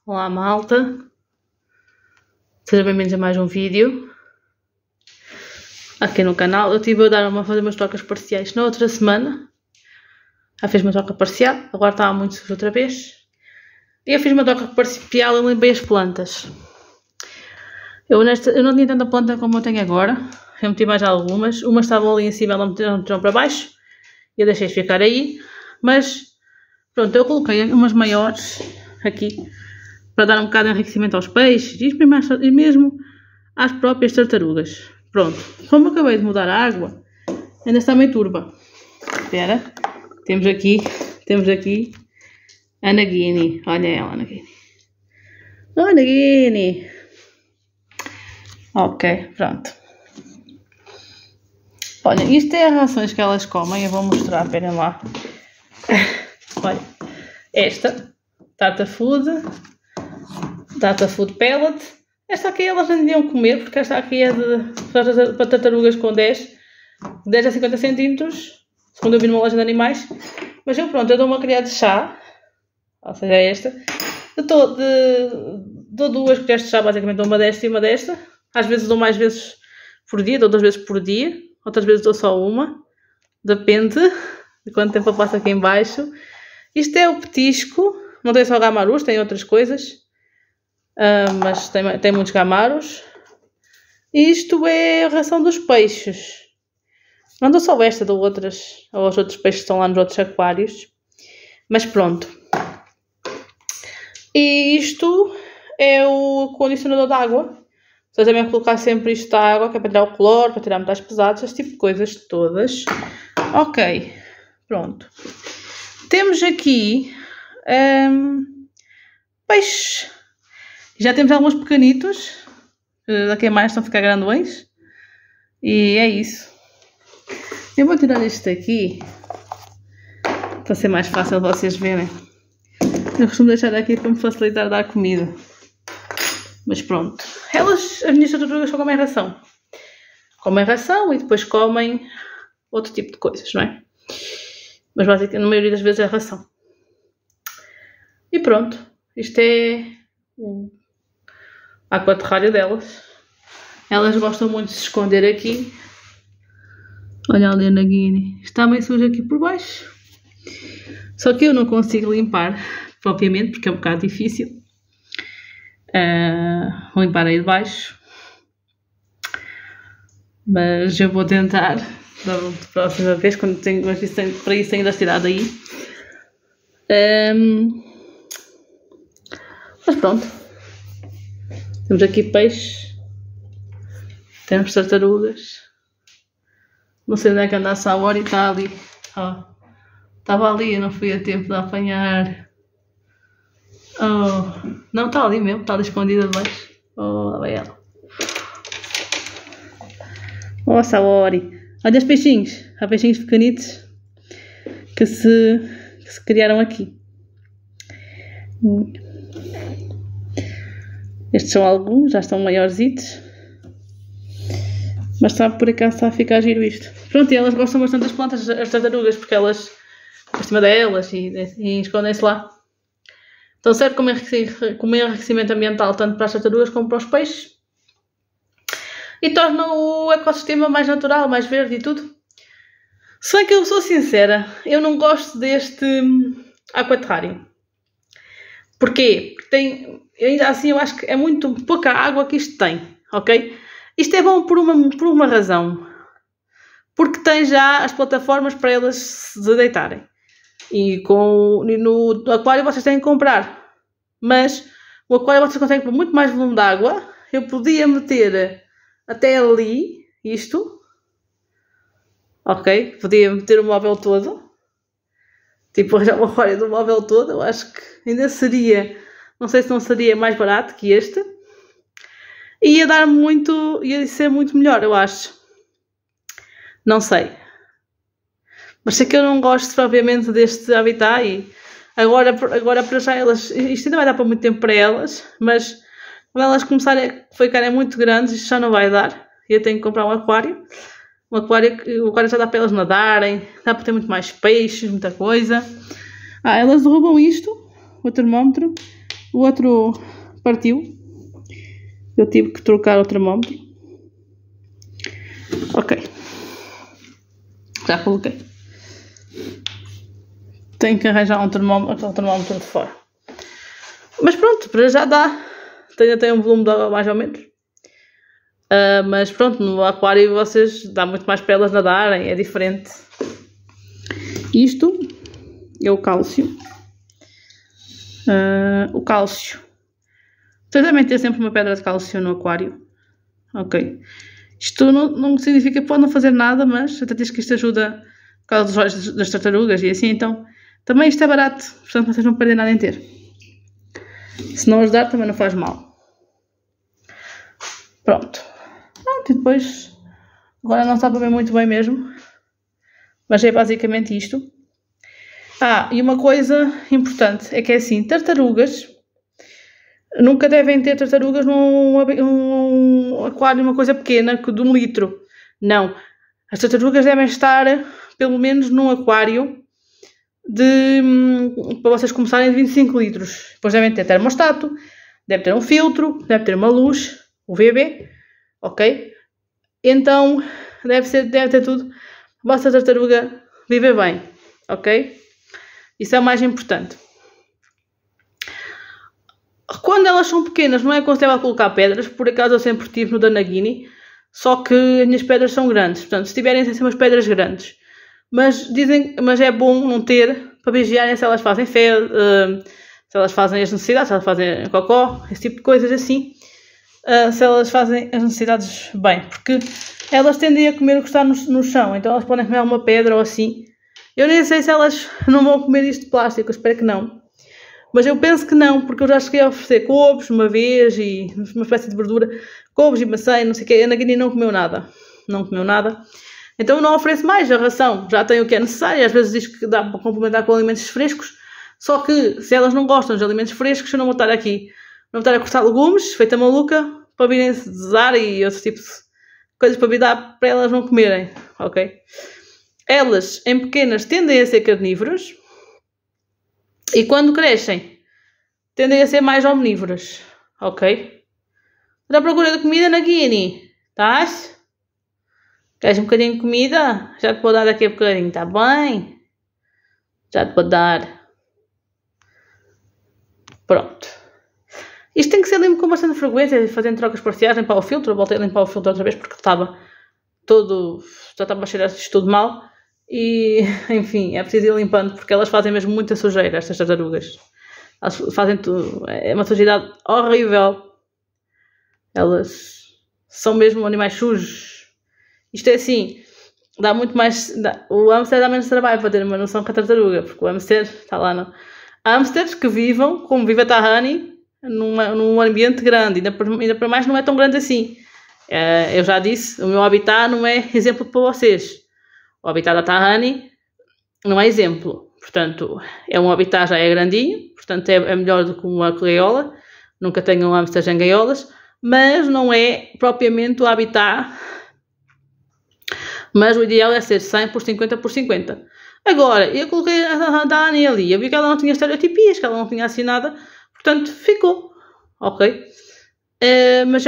Olá malta, sejam bem-vindos a mais um vídeo aqui no canal. Eu estive a fazer umas trocas parciais na outra semana. Já fiz uma troca parcial, agora estava muito sujo outra vez. E eu fiz uma troca parcial e limpei as plantas. Eu não tinha tanta planta como eu tenho agora. Eu meti mais algumas. Umas estavam ali em cima, elas meteram para baixo. E eu deixei ficar aí. Mas pronto, eu coloquei umas maiores aqui para dar um bocado de enriquecimento aos peixes e mesmo às próprias tartarugas. Pronto, como eu acabei de mudar a água, ainda está meio turva. Espera, temos aqui a Nagini. Olha ela, Nagini. Oh, Nagini. Ok, pronto. Olha, isto é as rações que elas comem. Eu vou mostrar, esperem lá. Olha, esta Tata Food Pellet. Esta aqui elas não deviam comer, porque esta aqui é para tartarugas com 10 a 50 centímetros, segundo eu vi numa loja de animais. Mas eu pronto, eu dou uma colher de chá, ou seja, esta. Dou duas colheres de chá, basicamente dou uma desta e uma desta. Às vezes dou mais vezes por dia, dou 2 vezes por dia, outras vezes dou só uma. Depende de quanto tempo eu passo aqui em baixo. Isto é o petisco, não tem só gamarus, tem outras coisas. Mas tem muitos gamaros. Isto é a ração dos peixes. Não dou só esta, dou outras aos outros peixes que estão lá nos outros aquários. Mas pronto. E isto é o condicionador de água. Vocês devem colocar sempre isto de água, que é para tirar o cloro, para tirar metais pesados, esse tipo de coisas todas. Ok, pronto. Temos aqui peixes. Já temos alguns pequenitos. Daqui a mais estão a ficar grandões. E é isso. Eu vou tirar este daqui para ser mais fácil de vocês verem. Eu costumo deixar aqui para me facilitar dar comida. Mas pronto. As minhas tartarugas só comem ração. Comem ração e depois comem outro tipo de coisas, não é? Mas basicamente, na maioria das vezes é ração. E pronto. Isto é o aquaterrário delas. Elas gostam muito de se esconder aqui. Olha ali a Nagini. Está meio suja aqui por baixo. Só que eu não consigo limpar propriamente, porque é um bocado difícil. Vou limpar aí de baixo. Mas eu vou tentar da próxima vez, quando tenho, mas para isso tenho de tirar daí. Mas pronto. Temos aqui peixes. Temos tartarugas. Não sei onde é que anda a Saori, está ali. Oh, estava ali, eu não fui a tempo de apanhar. Oh, não, está ali mesmo, está ali escondida debaixo. Oh, lá vai ela. Oh, Saori. Olha os peixinhos. Há peixinhos pequenitos que se criaram aqui. Estes são alguns, já estão maiorzitos. Mas está por acaso está a ficar giro isto. Pronto, e elas gostam bastante das plantas, as tartarugas, porque elas por cima delas e escondem-se lá. Então serve como enriquecimento ambiental tanto para as tartarugas como para os peixes. E torna o ecossistema mais natural, mais verde e tudo. Se bem que eu sou sincera, eu não gosto deste aquaterrário. Porquê? Porque ainda assim eu acho que é muito pouca água que isto tem, ok? Isto é bom por uma razão. Porque tem já as plataformas para elas se deitarem. E no aquário vocês têm que comprar. Mas o aquário vocês conseguem por muito mais volume de água. Eu podia meter até ali isto. Ok? Podia meter o móvel todo. Tipo, já o aquário do móvel todo. Eu acho que ainda seria... Não sei se não seria mais barato que este. Ia ser muito melhor, eu acho. Não sei. Mas sei que eu não gosto propriamente deste habitat e agora para já isto ainda vai dar para muito tempo para elas, mas quando elas começarem a ficarem muito grandes, isto já não vai dar. Eu tenho que comprar um aquário. O aquário já dá para elas nadarem, dá para ter muito mais peixes, muita coisa. Elas derrubam isto, o termómetro, O outro partiu. Eu tive que trocar o termómetro. Ok. Já coloquei. Tenho que arranjar um termómetro de fora. Mas pronto, para já dá. Ainda tem um volume de água mais ou menos. Mas pronto, no aquário vocês dá muito mais para elas nadarem, é diferente. Isto é o cálcio. O cálcio. Vocês devem ter sempre uma pedra de cálcio no aquário. Ok. Isto não significa que pode não fazer nada, mas até diz que isto ajuda por causa dos olhos das tartarugas e assim, então também isto é barato, portanto vocês não perdem nada em ter. Se não ajudar também não faz mal. Pronto. E depois, agora não está para ver muito bem mesmo, mas é basicamente isto. E uma coisa importante é que é assim, tartarugas, nunca devem ter tartarugas num aquário, uma coisa pequena, de 1 litro. Não. As tartarugas devem estar, pelo menos, num aquário para vocês começarem de 25 litros. Depois devem ter termostato, deve ter um filtro, deve ter uma luz, UVB, ok? Então, deve ter tudo. A vossa tartaruga viver bem, ok? Isso é o mais importante. Quando elas são pequenas, não é aconselhável colocar pedras. Por acaso eu sempre tive no Danagini, só que as minhas pedras são grandes. Portanto, se tiverem sem ser umas pedras grandes. Mas é bom não ter, para vigiarem se elas fazem fezes, se elas fazem as necessidades, se elas fazem cocó, esse tipo de coisas assim. Se elas fazem as necessidades bem. Porque elas tendem a comer o que está no chão. Então elas podem comer uma pedra ou assim. Eu nem sei se elas não vão comer isto de plástico, eu espero que não. Mas eu penso que não, porque eu já cheguei a oferecer couves uma vez e uma espécie de verdura, couves e maçã, não sei o quê. A Nagini não comeu nada. Não comeu nada. Então eu não ofereço mais a ração. Já tem o que é necessário. Às vezes diz que dá para complementar com alimentos frescos. Só que se elas não gostam de alimentos frescos, eu não vou estar aqui. Não vou estar a cortar legumes, feita maluca, para virem zar e outros tipos de coisas para vir dar para elas não comerem. Ok? Elas, em pequenas, tendem a ser carnívoras. E quando crescem, tendem a ser mais omnívoras. Ok? Estás à procura de comida, Nagini? Estás? Queres um bocadinho de comida? Já te vou dar daqui a bocadinho, está bem? Já te vou dar. Pronto. Isto tem que ser limpo com bastante frequência, fazendo trocas parciais, limpar o filtro. Eu voltei a limpar o filtro outra vez porque estava todo... Já estava a cheirar isto tudo mal. E, enfim, é preciso ir limpando porque elas fazem mesmo muita sujeira, estas tartarugas. Elas fazem tudo. É uma sujidade horrível. Elas são mesmo animais sujos. Isto é assim, dá muito mais... o hamster dá menos trabalho para ter uma noção com a tartaruga, porque o hamster está lá no... Há hamsters que vivam, como vive a Tahani, num ambiente grande, ainda para mais não é tão grande assim. Eu já disse, o meu habitat não é exemplo para vocês. O habitat da Tahani não é exemplo. Portanto, é um habitat já é grandinho, portanto é melhor do que uma gaiola. Nunca tenham hamsters em gaiolas, mas não é propriamente o habitat. Mas o ideal é ser 100 por 50 por 50. Agora, eu coloquei a Tahani ali, eu vi que ela não tinha estereotipias, que ela não tinha assim nada, portanto ficou. Ok? Mas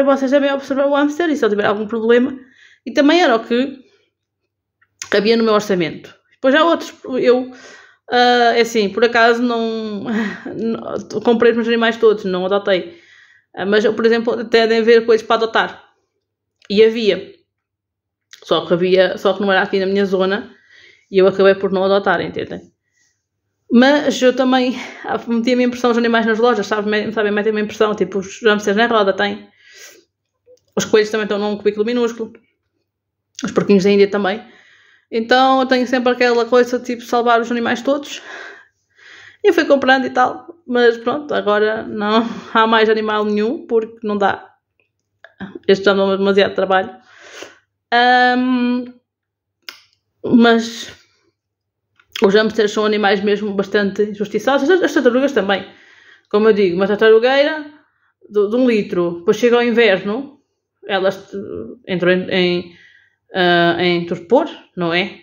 vocês devem observar o hamster e se ele tiver algum problema. E também era o que cabia no meu orçamento. Depois há outros, assim, por acaso não comprei os meus animais todos, não adotei. Mas eu, por exemplo, até devem ver coisas para adotar. E havia. Só que não era aqui na minha zona e eu acabei por não adotar, entendem? Mas eu também metia a minha impressão os animais nas lojas, sabem, metem uma impressão, tipo os hamsters na roda têm. Os coelhos também estão num cubículo minúsculo. Os porquinhos da Índia também. Então eu tenho sempre aquela coisa de tipo salvar os animais todos. E eu fui comprando e tal. Mas pronto, agora não há mais animal nenhum porque não dá. Estes já dão demasiado trabalho. Mas os hamsters são animais mesmo bastante injustiçados. As tartarugas também. Como eu digo, uma tartarugueira de 1 litro. Depois chega ao inverno, elas entram em torpor, não é?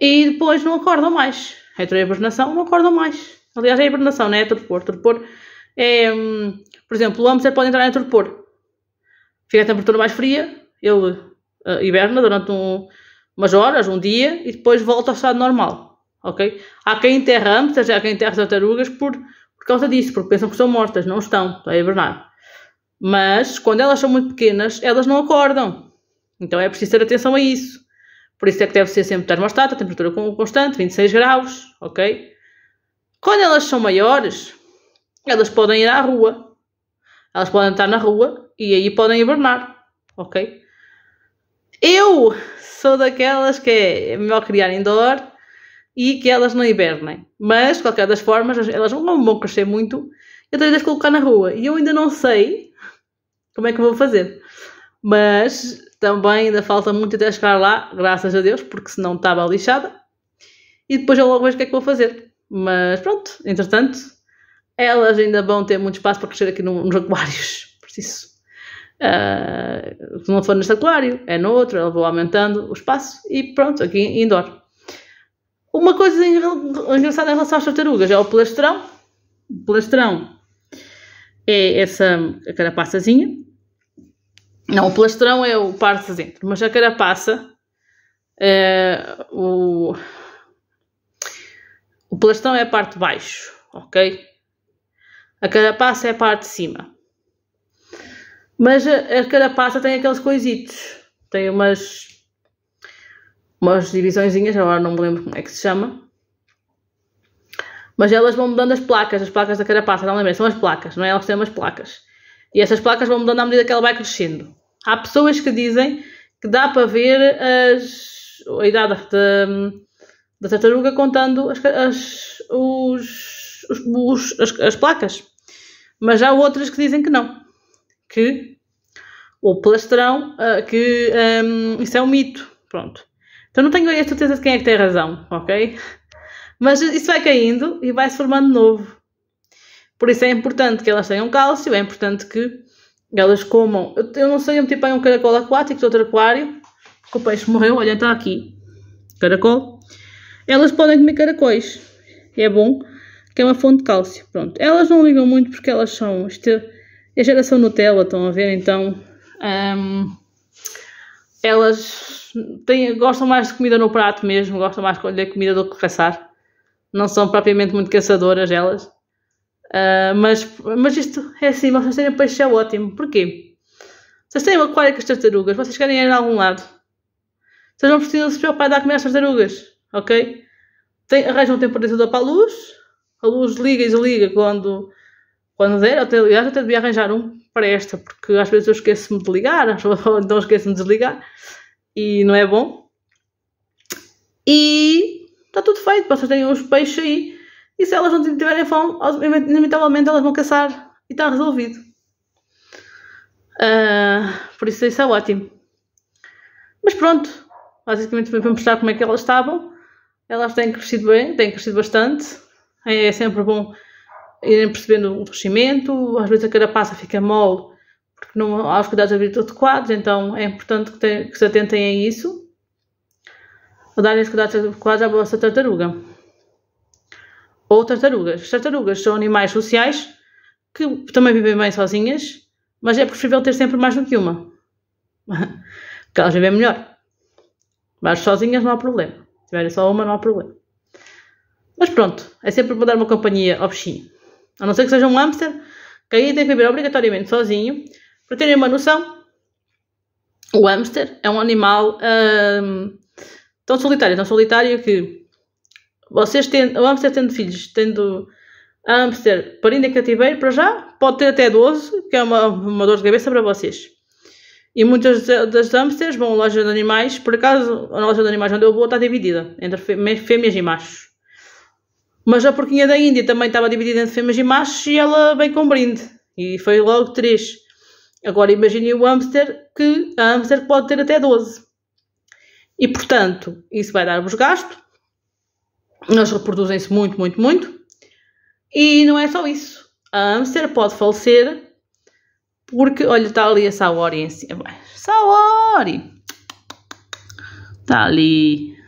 E depois não acordam mais. Entram em hibernação, não acordam mais. Aliás, é hibernação, não é torpor. Torpor é, por exemplo, o hamster pode entrar em torpor. Fica a temperatura mais fria, ele hiberna durante umas horas, um dia, e depois volta ao estado normal, ok? Há quem enterra hamsters, há quem enterra tartarugas por causa disso, porque pensam que estão mortas, não estão a hibernar. Mas, quando elas são muito pequenas, elas não acordam. Então é preciso ter atenção a isso. Por isso é que deve ser sempre termostato, a temperatura constante, 26 graus, ok? Quando elas são maiores, elas podem ir à rua. Elas podem estar na rua e aí podem hibernar, ok? Eu sou daquelas que é melhor criar indoor e que elas não hibernem. Mas, de qualquer das formas, elas não vão crescer muito. Eu tenho de colocar na rua. E eu ainda não sei como é que vou fazer. Mas também ainda falta muito até chegar lá, graças a Deus, porque senão estava lixada. E depois eu logo vejo o que é que vou fazer. Mas pronto, entretanto, elas ainda vão ter muito espaço para crescer aqui nos aquários. Por isso, se não for neste aquário, é no outro, eu vou aumentando o espaço e pronto, aqui indoor. Uma coisa engraçada em relação às tartarugas é o plastrão. O plastrão é essa a carapaçazinha. Não, o plastrão é o parte de dentro, mas a carapaça o plastrão é a parte de baixo, ok? A carapaça é a parte de cima. Mas a carapaça tem aqueles coisitos. Tem umas divisõezinhas, agora não me lembro como é que se chama. Mas elas vão mudando as placas da carapaça, não lembro, são as placas, não é? Elas têm umas placas. E essas placas vão mudando à medida que ela vai crescendo. Há pessoas que dizem que dá para ver a idade da tartaruga contando as placas. Mas há outras que dizem que não. Que o plastrão, isso é um mito. Pronto. Então não tenho a certeza de quem é que tem razão, ok? Mas isso vai caindo e vai se formando novo. Por isso é importante que elas tenham cálcio, é importante que elas comam. Eu não sei, eu meti para um caracol aquático de outro aquário, porque o peixe morreu, olha, está aqui. Caracol. Elas podem comer caracóis. É bom, que é uma fonte de cálcio. Pronto. Elas não ligam muito porque elas são... Isto é a geração Nutella, estão a ver? Então, elas gostam mais de comida no prato mesmo, gostam mais de colher comida do que caçar. Não são propriamente muito caçadoras elas. Mas isto é assim, vocês terem peixe é ótimo. Porquê? Vocês têm um aquário com as tartarugas, vocês querem ir a algum lado. Vocês não precisam se preocupar de dar comer às tartarugas, ok? Arranjam um temporizador para a luz liga e desliga quando der. Aliás, até devia arranjar um para esta, porque às vezes eu esqueço-me de ligar, ou então esqueço-me de desligar, e não é bom. E está tudo feito, vocês têm os peixes aí, e se elas não tiverem fome, inevitavelmente elas vão caçar, e está resolvido. Por isso é ótimo. Mas pronto, basicamente foi para mostrar como é que elas estavam. Elas têm crescido bem, têm crescido bastante. É sempre bom irem percebendo o crescimento. Às vezes a carapaça fica mole porque não há os cuidados adequados, então é importante que se atentem a isso, a darem os cuidados adequados à vossa tartaruga. Ou tartarugas. As tartarugas são animais sociais que também vivem bem sozinhas, mas é preferível ter sempre mais do que uma, porque elas vivem melhor. Mas sozinhas não há problema. Se tiverem só uma, não há problema. Mas pronto, é sempre para dar uma companhia ao bichinho. A não ser que seja um hamster, que aí tem que viver obrigatoriamente sozinho. Para terem uma noção, o hamster é um animal tão solitário que o hamster tendo filhos, tendo hamster parindo em cativeiro, para já, pode ter até 12, que é uma dor de cabeça para vocês. E muitas das hamsters vão à loja de animais. Por acaso, a loja de animais onde eu vou está dividida entre fêmeas e machos. Mas a porquinha da Índia também estava dividida entre fêmeas e machos e ela veio com brinde. E foi logo 3. Agora imagine o hamster, que a hamster pode ter até 12. E portanto, isso vai dar-vos gasto. Eles reproduzem-se muito, muito, muito. E não é só isso. A hamster pode falecer porque, olha, está ali a Saori em cima. Saori! Está ali.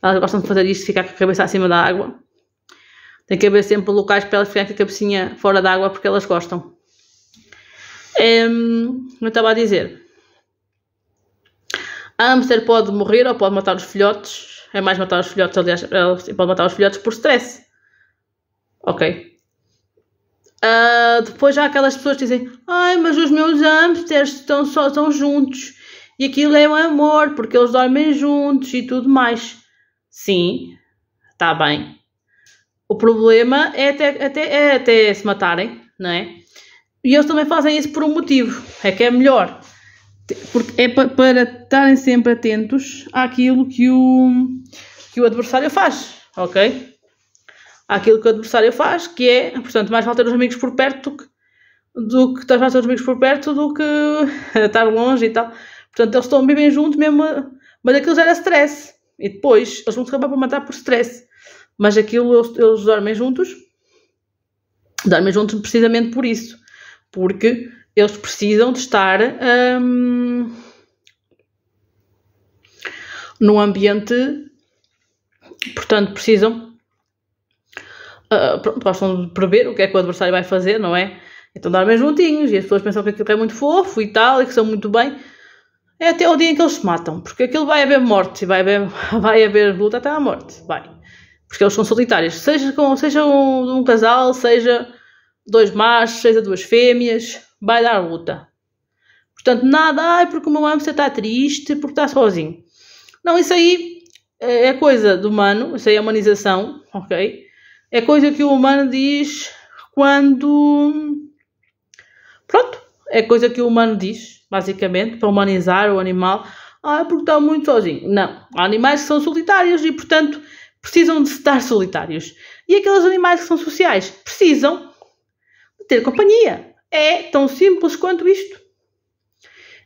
Elas gostam de fazer isto, ficar com a cabeça acima da água. Tem que haver sempre locais para elas ficarem com a cabecinha fora d'água porque elas gostam. Eu estava a dizer. A hamster pode morrer ou pode matar os filhotes. É mais matar os filhotes, aliás, pode matar os filhotes por stress. Ok. Depois já há aquelas pessoas que dizem: ai, mas os meus hamsters estão juntos. E aquilo é um amor, porque eles dormem juntos e tudo mais. Sim, está bem. O problema é até se matarem, não é? E eles também fazem isso por um motivo. É que é melhor. Porque é para estarem sempre atentos àquilo que o adversário faz, ok? Àquilo que o adversário faz, que é, portanto, mais vale ter os amigos por perto do que estar os amigos por perto do que estar longe e tal. Portanto, eles estão bem juntos mesmo, mas aquilo já era stress. E depois, eles vão se acabar por matar por stress. Mas aquilo, eles dormem juntos precisamente por isso. Porque eles precisam de estar num ambiente, portanto, gostam de prever o que é que o adversário vai fazer, não é? Então dormem juntinhos e as pessoas pensam que aquilo é muito fofo e tal, e que são muito bem. É até o dia em que eles se matam, porque aquilo vai haver morte, vai haver luta até à morte, vai. Porque eles são solitários, seja um casal, seja 2 machos, seja 2 fêmeas, vai dar luta. Portanto, nada, porque o meu hamster está triste, porque está sozinho. Não, isso aí é coisa do humano, isso aí é humanização, ok? É coisa que o humano diz quando... Pronto, é coisa que o humano diz, basicamente, para humanizar o animal. Porque está muito sozinho. Não, há animais que são solitários e, portanto, precisam de estar solitários. E aqueles animais que são sociais precisam de ter companhia. É tão simples quanto isto.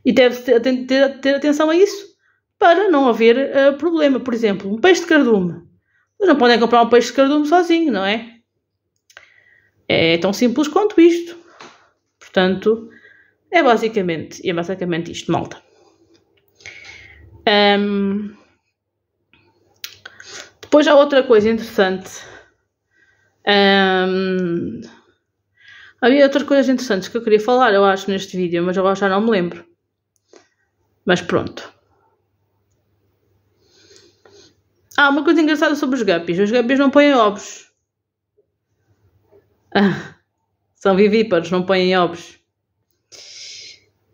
E deve-se ter atenção a isso para não haver problema. Por exemplo, um peixe de cardume. Vocês não podem comprar um peixe de cardume sozinho, não é? É tão simples quanto isto. Portanto, é basicamente isto, malta. Depois há outra coisa interessante. Havia outras coisas interessantes que eu queria falar, eu acho, neste vídeo, mas eu já não me lembro. Mas pronto. Uma coisa engraçada sobre os guppies. Os guppies não põem ovos. São vivíparos, não põem ovos.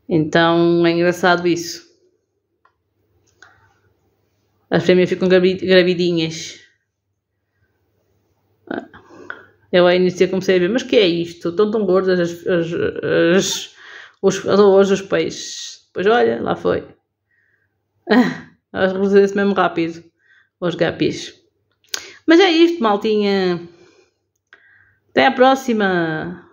Então é engraçado isso. As fêmeas ficam gravidinhas. Eu ao início comecei a ver, mas que é isto? Estão tão gordas os peixes. Pois olha, lá foi. Elas reduzem-se mesmo rápido. Os guppies. Mas é isto, maltinha. Até à próxima.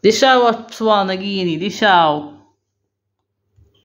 Diz tchau ao pessoal na Guiné. Diz tchau.